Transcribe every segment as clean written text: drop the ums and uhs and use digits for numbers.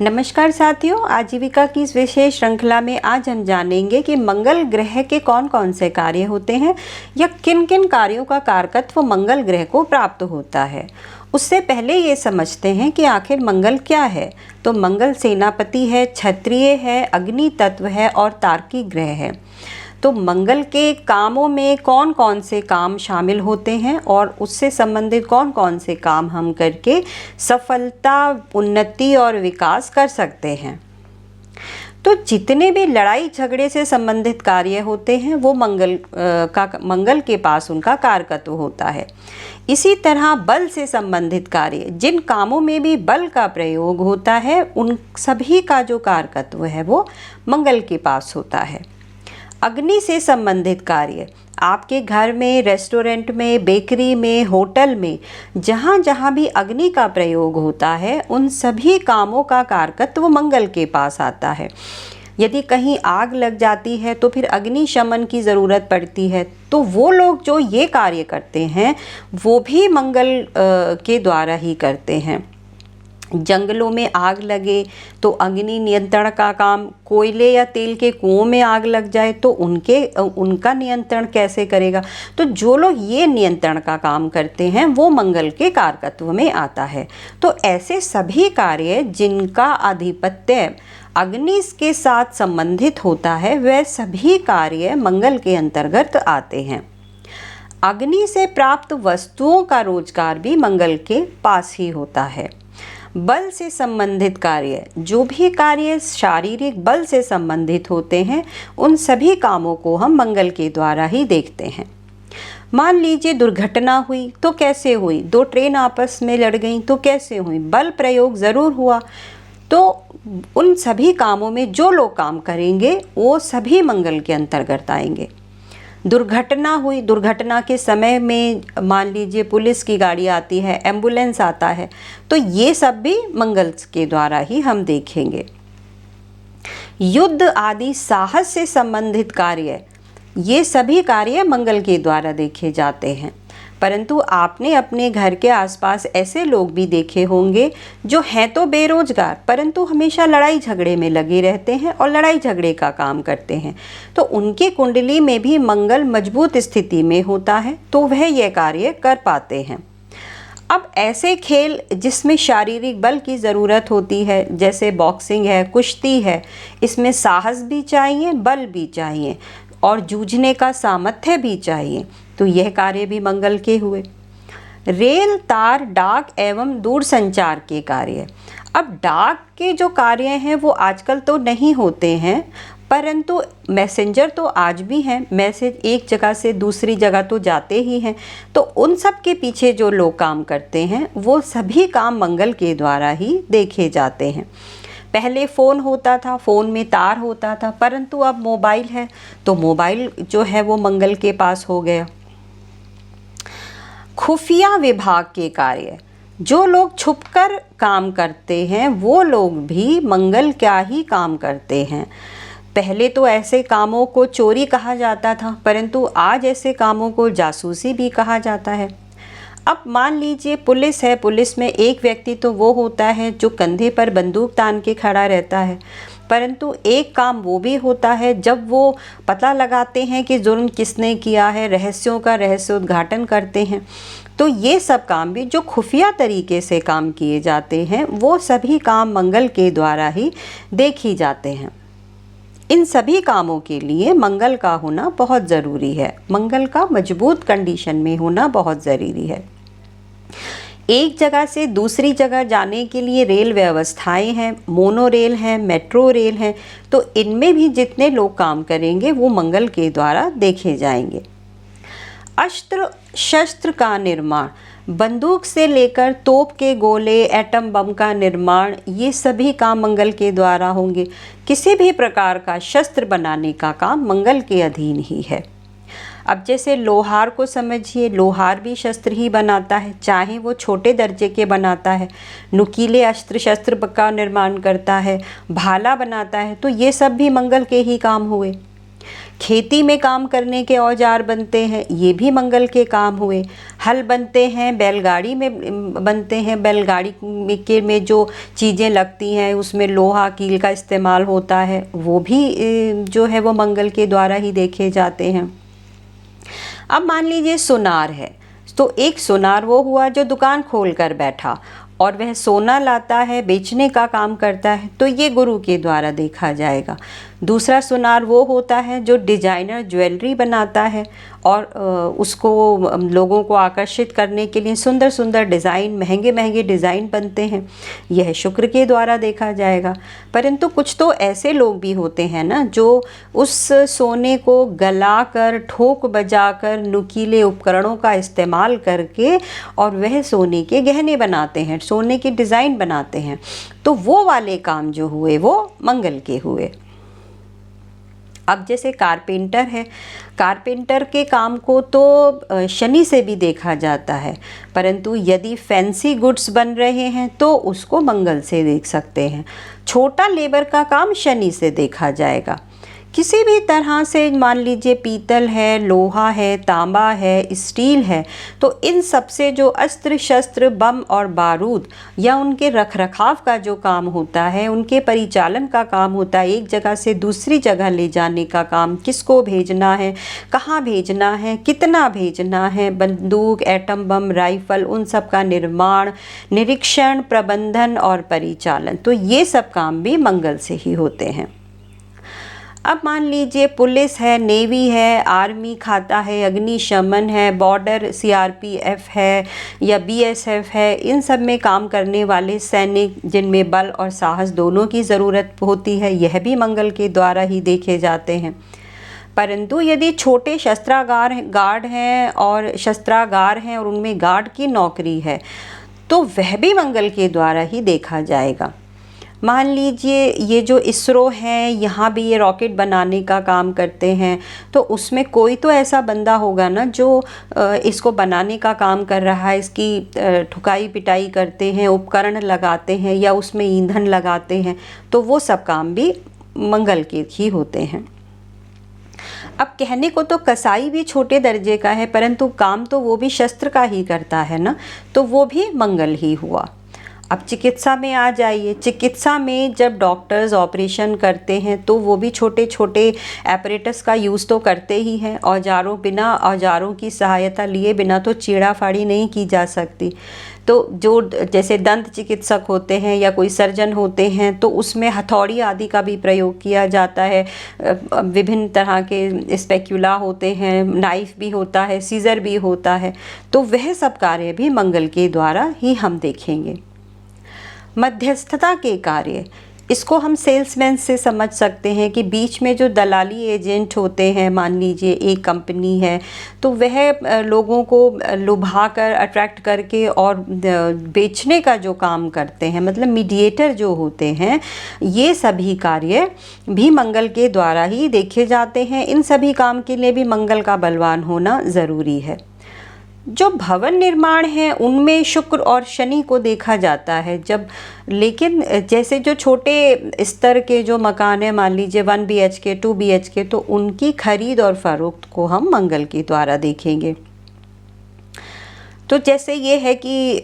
नमस्कार साथियों, आजीविका की इस विशेष श्रृंखला में आज हम जानेंगे कि मंगल ग्रह के कौन कौन से कार्य होते हैं या किन किन कार्यों का कारकत्व मंगल ग्रह को प्राप्त होता है। उससे पहले ये समझते हैं कि आखिर मंगल क्या है। तो मंगल सेनापति है, क्षत्रिय है, अग्नि तत्व है और तार्किक ग्रह है। तो मंगल के कामों में कौन कौन से काम शामिल होते हैं और उससे संबंधित कौन कौन से काम हम करके सफलता, उन्नति और विकास कर सकते हैं। तो जितने भी लड़ाई झगड़े से संबंधित कार्य होते हैं वो मंगल के पास उनका कारकत्व होता है। इसी तरह बल से संबंधित कार्य, जिन कामों में भी बल का प्रयोग होता है, उन सभी का जो कारकत्व है वो मंगल के पास होता है। अग्नि से संबंधित कार्य, आपके घर में, रेस्टोरेंट में, बेकरी में, होटल में, जहाँ जहाँ भी अग्नि का प्रयोग होता है उन सभी कामों का कारकत्व मंगल के पास आता है। यदि कहीं आग लग जाती है तो फिर अग्निशमन की ज़रूरत पड़ती है, तो वो लोग जो ये कार्य करते हैं वो भी मंगल के द्वारा ही करते हैं। जंगलों में आग लगे तो अग्नि नियंत्रण का काम, कोयले या तेल के कुओं में आग लग जाए तो उनका नियंत्रण कैसे करेगा। तो जो लोग ये नियंत्रण का काम करते हैं वो मंगल के कारकत्व में आता है। तो ऐसे सभी कार्य जिनका आधिपत्य अग्नि के साथ संबंधित होता है वह सभी कार्य मंगल के अंतर्गत आते हैं। अग्नि से प्राप्त वस्तुओं का रोजगार भी मंगल के पास ही होता है। बल से संबंधित कार्य, जो भी कार्य शारीरिक बल से संबंधित होते हैं उन सभी कामों को हम मंगल के द्वारा ही देखते हैं। मान लीजिए दुर्घटना हुई तो कैसे हुई, दो ट्रेन आपस में लड़ गई तो कैसे हुई, बल प्रयोग ज़रूर हुआ। तो उन सभी कामों में जो लोग काम करेंगे वो सभी मंगल के अंतर्गत आएंगे। दुर्घटना हुई, दुर्घटना के समय में मान लीजिए पुलिस की गाड़ी आती है, एम्बुलेंस आता है, तो ये सब भी मंगल के द्वारा ही हम देखेंगे। युद्ध आदि साहस से संबंधित कार्य, ये सभी कार्य मंगल के द्वारा देखे जाते हैं। परंतु आपने अपने घर के आसपास ऐसे लोग भी देखे होंगे जो हैं तो बेरोजगार परंतु हमेशा लड़ाई झगड़े में लगे रहते हैं और लड़ाई झगड़े का काम करते हैं। तो उनकी कुंडली में भी मंगल मजबूत स्थिति में होता है तो वह यह कार्य कर पाते हैं। अब ऐसे खेल जिसमें शारीरिक बल की ज़रूरत होती है, जैसे बॉक्सिंग है, कुश्ती है, इसमें साहस भी चाहिए, बल भी चाहिए और जूझने का सामर्थ्य भी चाहिए, तो यह कार्य भी मंगल के हुए। रेल, तार, डाक एवं दूरसंचार के कार्य, अब डाक के जो कार्य हैं वो आजकल तो नहीं होते हैं, परंतु मैसेंजर तो आज भी हैं, मैसेज एक जगह से दूसरी जगह तो जाते ही हैं। तो उन सब के पीछे जो लोग काम करते हैं वो सभी काम मंगल के द्वारा ही देखे जाते हैं। पहले फ़ोन होता था, फ़ोन में तार होता था, परंतु अब मोबाइल है तो मोबाइल जो है वो मंगल के पास हो गया। खुफिया विभाग के कार्य, जो लोग छुपकर काम करते हैं वो लोग भी मंगल क्या ही काम करते हैं। पहले तो ऐसे कामों को चोरी कहा जाता था, परंतु आज ऐसे कामों को जासूसी भी कहा जाता है। अब मान लीजिए पुलिस है, पुलिस में एक व्यक्ति तो वो होता है जो कंधे पर बंदूक तान के खड़ा रहता है, परंतु एक काम वो भी होता है जब वो पता लगाते हैं कि जुर्म किसने किया है, रहस्यों का रहस्योद्घाटन करते हैं। तो ये सब काम भी जो खुफिया तरीके से काम किए जाते हैं वो सभी काम मंगल के द्वारा ही देखी जाते हैं। इन सभी कामों के लिए मंगल का होना बहुत ज़रूरी है, मंगल का मजबूत कंडीशन में होना बहुत ज़रूरी है। एक जगह से दूसरी जगह जाने के लिए रेल व्यवस्थाएं हैं, मोनो रेल हैं, मेट्रो रेल हैं, तो इनमें भी जितने लोग काम करेंगे वो मंगल के द्वारा देखे जाएंगे। अस्त्र शस्त्र का निर्माण, बंदूक से लेकर तोप के गोले, एटम बम का निर्माण, ये सभी काम मंगल के द्वारा होंगे। किसी भी प्रकार का शस्त्र बनाने का काम मंगल के अधीन ही है। अब जैसे लोहार को समझिए, लोहार भी शस्त्र ही बनाता है, चाहे वो छोटे दर्जे के बनाता है, नुकीले अस्त्र शस्त्र का निर्माण करता है, भाला बनाता है, तो ये सब भी मंगल के ही काम हुए। खेती में काम करने के औजार बनते हैं, ये भी मंगल के काम हुए। हल बनते हैं, बैलगाड़ी में बनते हैं, बैलगाड़ी में जो चीज़ें लगती हैं उसमें लोहा कील का इस्तेमाल होता है, वो भी जो है वो मंगल के द्वारा ही देखे जाते हैं। अब मान लीजिए सुनार है, तो एक सुनार वो हुआ जो दुकान खोल कर बैठा और वह सोना लाता है, बेचने का काम करता है, तो ये गुरु के द्वारा देखा जाएगा। दूसरा सुनार वो होता है जो डिजाइनर ज्वेलरी बनाता है और उसको लोगों को आकर्षित करने के लिए सुंदर सुंदर डिज़ाइन, महंगे महंगे डिज़ाइन बनते हैं, यह शुक्र के द्वारा देखा जाएगा। परंतु कुछ तो ऐसे लोग भी होते हैं ना जो उस सोने को गलाकर, ठोक बजाकर, नुकीले उपकरणों का इस्तेमाल करके और वह सोने के गहने बनाते हैं, सोने के डिज़ाइन बनाते हैं, तो वो वाले काम जो हुए वो मंगल के हुए। अब जैसे कारपेंटर है, कारपेंटर के काम को तो शनि से भी देखा जाता है, परंतु यदि फैंसी गुड्स बन रहे हैं तो उसको मंगल से देख सकते हैं। छोटा लेबर का काम शनि से देखा जाएगा। किसी भी तरह से मान लीजिए पीतल है, लोहा है, तांबा है, स्टील है, तो इन सब से जो अस्त्र शस्त्र, बम और बारूद या उनके रखरखाव का जो काम होता है, उनके परिचालन का काम होता है, एक जगह से दूसरी जगह ले जाने का काम, किसको भेजना है, कहाँ भेजना है, कितना भेजना है, बंदूक, एटम बम, राइफल, उन सब का निर्माण, निरीक्षण, प्रबंधन और परिचालन, तो ये सब काम भी मंगल से ही होते हैं। अब मान लीजिए पुलिस है, नेवी है, आर्मी खाता है, अग्निशमन है, बॉर्डर सीआरपीएफ है या बीएसएफ है, इन सब में काम करने वाले सैनिक जिनमें बल और साहस दोनों की ज़रूरत होती है, यह भी मंगल के द्वारा ही देखे जाते हैं। परंतु यदि छोटे शस्त्रागार गार्ड हैं और शस्त्रागार हैं और उनमें गार्ड की नौकरी है, तो वह भी मंगल के द्वारा ही देखा जाएगा। मान लीजिए ये जो इसरो है, यहाँ भी ये रॉकेट बनाने का काम करते हैं, तो उसमें कोई तो ऐसा बंदा होगा ना जो इसको बनाने का काम कर रहा है, इसकी ठुकाई पिटाई करते हैं, उपकरण लगाते हैं या उसमें ईंधन लगाते हैं, तो वो सब काम भी मंगल के ही होते हैं। अब कहने को तो कसाई भी छोटे दर्जे का है, परंतु काम तो वो भी शस्त्र का ही करता है ना, तो वो भी मंगल ही हुआ। अब चिकित्सा में आ जाइए। चिकित्सा में जब डॉक्टर्स ऑपरेशन करते हैं तो वो भी छोटे छोटे एपरेटस का यूज़ तो करते ही हैं। बिना औजारों की सहायता लिए बिना तो चीरा फाड़ी नहीं की जा सकती। तो जो जैसे दंत चिकित्सक होते हैं या कोई सर्जन होते हैं तो उसमें हथौड़ी आदि का भी प्रयोग किया जाता है। विभिन्न तरह के स्पेक्युला होते हैं, नाइफ भी होता है, सीज़र भी होता है, तो वह सब कार्य भी मंगल के द्वारा ही हम देखेंगे। मध्यस्थता के कार्य, इसको हम सेल्समैन से समझ सकते हैं कि बीच में जो दलाली एजेंट होते हैं, मान लीजिए एक कंपनी है तो वह लोगों को लुभा कर, अट्रैक्ट करके और बेचने का जो काम करते हैं, मतलब मीडिएटर जो होते हैं, ये सभी कार्य भी मंगल के द्वारा ही देखे जाते हैं। इन सभी काम के लिए भी मंगल का बलवान होना ज़रूरी है। जो भवन निर्माण है उनमें शुक्र और शनि को देखा जाता है लेकिन जैसे जो छोटे स्तर के जो मकान है, मान लीजिए 1 BHK 2 BHK, तो उनकी खरीद और फरोख्त को हम मंगल के द्वारा देखेंगे। तो जैसे ये है कि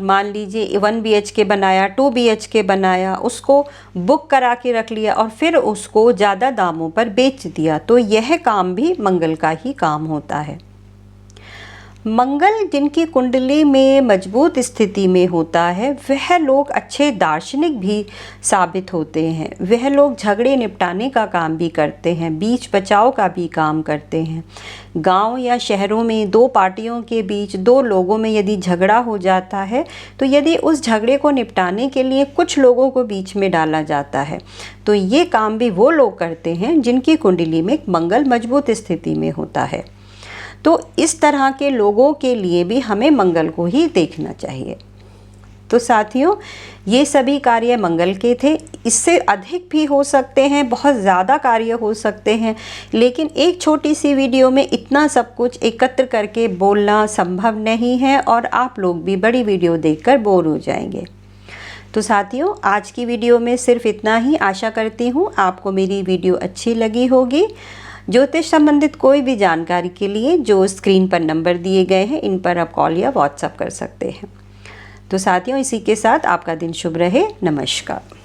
मान लीजिए 1 BHK बनाया, 2 BHK बनाया, उसको बुक करा के रख लिया और फिर उसको ज़्यादा दामों पर बेच दिया, तो यह काम भी मंगल का ही काम होता है। मंगल जिनकी कुंडली में मजबूत स्थिति में होता है वह लोग अच्छे दार्शनिक भी साबित होते हैं। वह लोग झगड़े निपटाने का काम भी करते हैं, बीच बचाव का भी काम करते हैं। गांव या शहरों में दो पार्टियों के बीच, दो लोगों में यदि झगड़ा हो जाता है तो यदि उस झगड़े को निपटाने के लिए कुछ लोगों को बीच में डाला जाता है, तो ये काम भी वो लोग करते हैं जिनकी कुंडली में मंगल मजबूत स्थिति में होता है। तो इस तरह के लोगों के लिए भी हमें मंगल को ही देखना चाहिए। तो साथियों, ये सभी कार्य मंगल के थे। इससे अधिक भी हो सकते हैं, बहुत ज़्यादा कार्य हो सकते हैं, लेकिन एक छोटी सी वीडियो में इतना सब कुछ एकत्र करके बोलना संभव नहीं है और आप लोग भी बड़ी वीडियो देखकर बोर हो जाएंगे। तो साथियों, आज की वीडियो में सिर्फ इतना ही। आशा करती हूँ आपको मेरी वीडियो अच्छी लगी होगी। ज्योतिष संबंधित कोई भी जानकारी के लिए जो स्क्रीन पर नंबर दिए गए हैं, इन पर आप कॉल या व्हाट्सएप कर सकते हैं। तो साथियों, इसी के साथ आपका दिन शुभ रहे। नमस्कार।